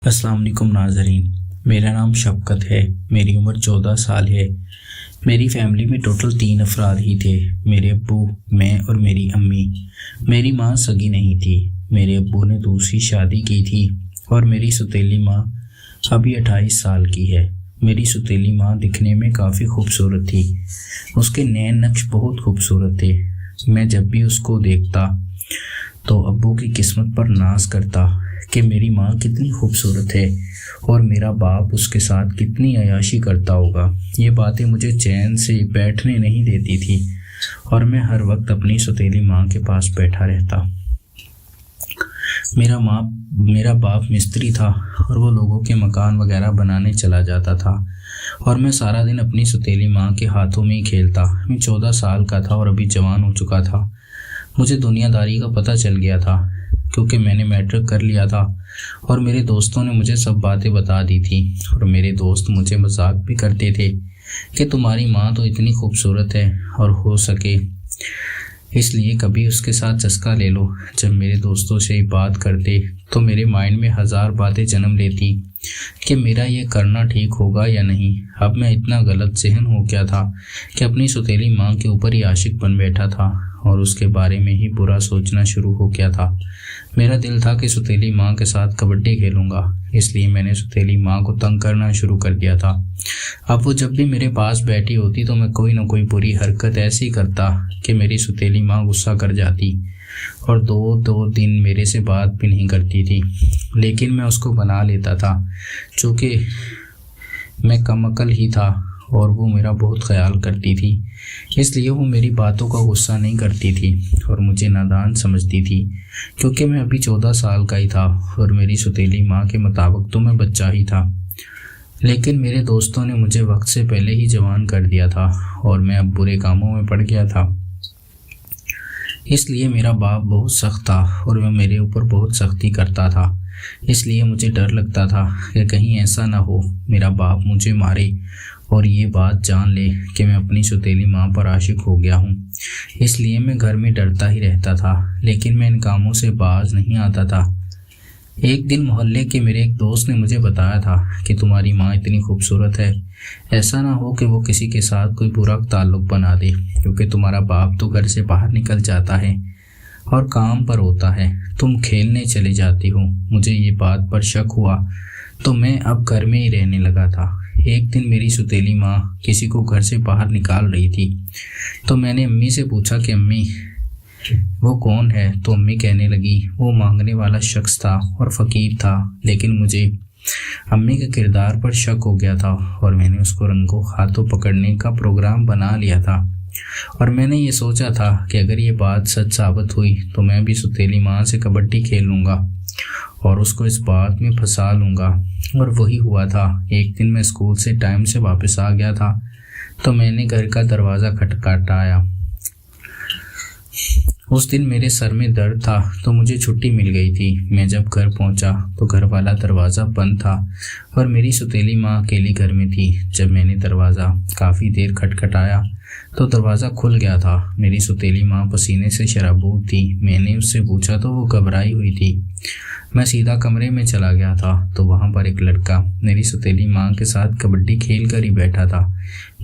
अस्सलाम वालेकुम नाज़रीन, मेरा नाम शफ़क़त है। मेरी उम्र 14 साल है। मेरी फैमिली में टोटल 3 अफराद ही थे। मेरे अब्बू, मैं और मेरी अम्मी। मेरी माँ सगी नहीं थी। मेरे अब्बू ने दूसरी शादी की थी और मेरी सौतेली माँ अभी 28 साल की है। मेरी सौतेली माँ दिखने में काफ़ी खूबसूरत थी। उसके नैन नक्श बहुत खूबसूरत थे। मैं जब भी उसको देखता तो अब्बू की किस्मत पर नाज करता कि मेरी माँ कितनी खूबसूरत है और मेरा बाप उसके साथ कितनी अयाशी करता होगा। ये बातें मुझे चैन से बैठने नहीं देती थी और मैं हर वक्त अपनी सौतेली माँ के पास बैठा रहता। मेरा बाप मिस्त्री था और वो लोगों के मकान वगैरह बनाने चला जाता था और मैं सारा दिन अपनी सौतेली माँ के हाथों में ही खेलता। मैं 14 साल का था और अभी जवान हो चुका था। मुझे दुनियादारी का पता चल गया था क्योंकि मैंने मैट्रिक कर लिया था और मेरे दोस्तों ने मुझे सब बातें बता दी थी और मेरे दोस्त मुझे मजाक भी करते थे कि तुम्हारी माँ तो इतनी खूबसूरत है और हो सके इसलिए कभी उसके साथ चस्का ले लो। जब मेरे दोस्तों से बात करते तो मेरे माइंड में 1000 बातें जन्म लेती कि मेरा ये करना ठीक होगा या नहीं। अब मैं इतना गलत ज़हन हो गया था कि अपनी सौतेली माँ के ऊपर ही आशिक बन बैठा था और उसके बारे में ही बुरा सोचना शुरू हो गया था। मेरा दिल था कि सौतेली माँ के साथ कबड्डी खेलूंगा, इसलिए मैंने सौतेली माँ को तंग करना शुरू कर दिया था। अब वो जब भी मेरे पास बैठी होती तो मैं कोई ना कोई बुरी हरकत ऐसी करता कि मेरी सौतेली माँ गुस्सा कर जाती और दो दिन मेरे से बात भी नहीं करती थी। लेकिन मैं उसको बना लेता था चूँकि मैं कम अकल ही था और वो मेरा बहुत ख्याल करती थी, इसलिए वो मेरी बातों का गुस्सा नहीं करती थी और मुझे नादान समझती थी क्योंकि मैं अभी 14 साल का ही था और मेरी सौतेली माँ के मुताबिक तो मैं बच्चा ही था। लेकिन मेरे दोस्तों ने मुझे वक्त से पहले ही जवान कर दिया था और मैं अब बुरे कामों में पड़ गया था। इसलिए मेरा बाप बहुत सख्त था और वह मेरे ऊपर बहुत सख्ती करता था। इसलिए मुझे डर लगता था कि कहीं ऐसा ना हो मेरा बाप मुझे मारे और ये बात जान ले कि मैं अपनी सौतेली माँ पर आशिक हो गया हूँ। इसलिए मैं घर में डरता ही रहता था, लेकिन मैं इन कामों से बाज नहीं आता था। एक दिन मोहल्ले के मेरे एक दोस्त ने मुझे बताया था कि तुम्हारी माँ इतनी खूबसूरत है, ऐसा ना हो कि वो किसी के साथ कोई बुरा ताल्लुक बना दे, क्योंकि तुम्हारा बाप तो घर से बाहर निकल जाता है और काम पर होता है, तुम खेलने चले जाती हो। मुझे ये बात पर शक हुआ तो मैं अब घर में ही रहने लगा था। एक दिन मेरी सौतेली माँ किसी को घर से बाहर निकाल रही थी तो मैंने अम्मी से पूछा कि अम्मी वो कौन है, तो अम्मी कहने लगी वो मांगने वाला शख्स था और फ़कीर था। लेकिन मुझे अम्मी के किरदार पर शक हो गया था और मैंने उसको रंगों हाथों पकड़ने का प्रोग्राम बना लिया था और मैंने ये सोचा था कि अगर ये बात सच साबित हुई तो मैं भी सौतेली माँ से कबड्डी खेल लूँगा और उसको इस बात में फंसा लूँगा। और वही हुआ था। एक दिन मैं स्कूल से टाइम से वापस आ गया था तो मैंने घर का दरवाज़ा खटखटाया। उस दिन मेरे सर में दर्द था तो मुझे छुट्टी मिल गई थी। मैं जब घर पहुंचा तो घर वाला दरवाज़ा बंद था और मेरी सौतेली माँ अकेली घर में थी। जब मैंने दरवाज़ा काफ़ी देर खटखटाया तो दरवाज़ा खुल गया था। मेरी सौतेली माँ पसीने से शराबूर थी। मैंने उससे पूछा तो वो घबराई हुई थी। मैं सीधा कमरे में चला गया था तो वहाँ पर एक लड़का मेरी सौतेली माँ के साथ कबड्डी खेल कर ही बैठा था।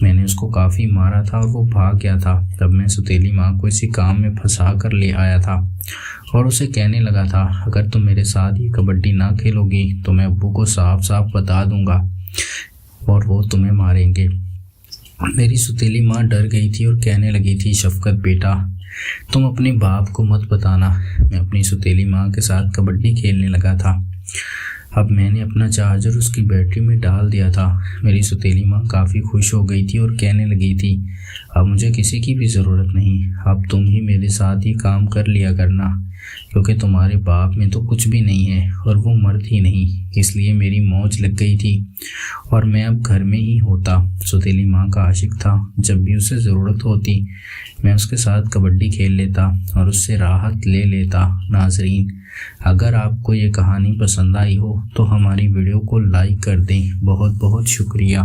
मैंने उसको काफ़ी मारा था और वो भाग गया था। तब मैं सौतेली माँ को इसी काम में फंसा कर ले आया था और उसे कहने लगा था अगर तुम मेरे साथ ये कबड्डी ना खेलोगी तो मैं अब्बू को साफ साफ बता दूंगा और वो तुम्हें मारेंगे। मेरी सौतेली माँ डर गई थी और कहने लगी थी शफ़क़त बेटा तुम अपने बाप को मत बताना। मैं अपनी सौतेली माँ के साथ कबड्डी खेलने लगा था। अब मैंने अपना चार्जर उसकी बैटरी में डाल दिया था। मेरी सौतेली माँ काफ़ी खुश हो गई थी और कहने लगी थी अब मुझे किसी की भी ज़रूरत नहीं, अब तुम ही मेरे साथ ही काम कर लिया करना क्योंकि तुम्हारे बाप में तो कुछ भी नहीं है और वो मर्द ही नहीं। इसलिए मेरी मौज लग गई थी और मैं अब घर में ही होता। सौतेली माँ का आशिक था। जब भी उसे ज़रूरत होती मैं उसके साथ कबड्डी खेल लेता और उससे राहत ले लेता। नाजरीन, अगर आपको ये कहानी पसंद आई हो तो हमारी वीडियो को लाइक कर दें। बहुत बहुत शुक्रिया।